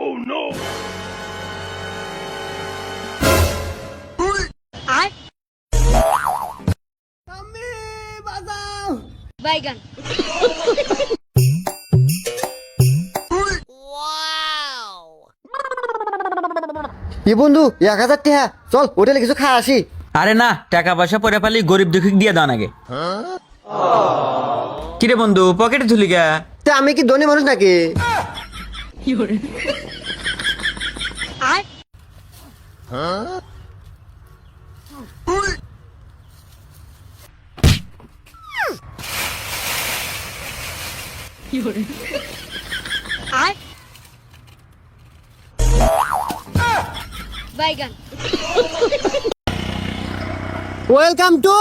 Oh no! বাইগান। এ বন্ধু 1000 টাকা চল হোটেলে কিছু খা আসি। আরে না, টাকা পয়সা পরে পালি গরিব দুঃখী দিয়ে দাও আগে। কিরে বন্ধু পকেটে ঝুলি গা? তা আমি কি ধনী মানুষ নাকি? বাইগান। Welcome to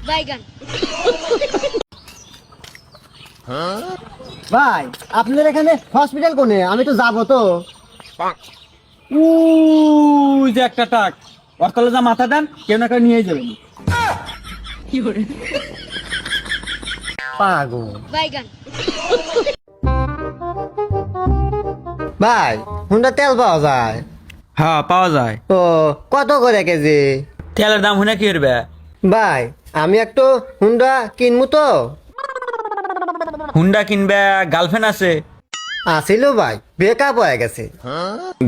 Baigan. ভাই আপনার এখানে হসপিটাল কোনে? আমি তো যাবো তো। উই যে একটা টাক অর্থলে যা মাথা দেন কেউ না কেউ নিয়ে যাবেন। পাগল বাইগান। ভাই হুন্ডা তেল পাওয়া যায়? হ্যাঁ পাওয়া যায়। ও কত করে কেজি? তেলের দাম শুনে কি করবে? ভাই আমি একটু হুন্ডা কিনবো তো। হুন্ডা কিনবে? গার্লফ্রেন্ড আছে? আসিল ভাই, ব্রেকআপ হয়ে গেছে।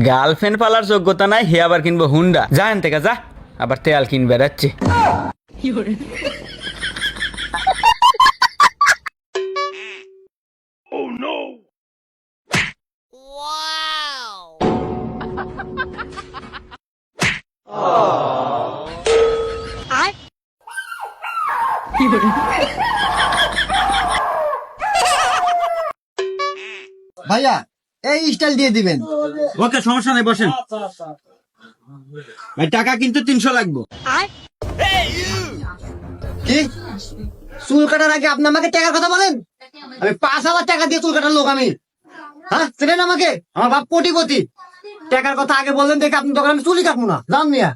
গার্লফ্রেন্ড পালার যোগ্যতা নাই, হে আবার কিনবো হুন্ডা? যান থেকে যা, আবার তেল কিনবে যাচ্ছে। Oh no! ভাইয়া এই স্টাইল দিয়ে দিবেন। ওকে সমস্যা নেই, বসেন। ভাই টাকা কিন্তু 300 লাগবে। কি চুল কাটার আগে আপনি আমাকে টাকার কথা বলেন? আমি 5000 টাকা দিয়ে চুল কাটার লোক আমি। হ্যাঁ চেনেন আমাকে? আমার বাপ কোটিপতি। টাকার কথা আগে বললেন দেখে আপনি তখন আমি চুলই কাটবো না, জান মিয়া।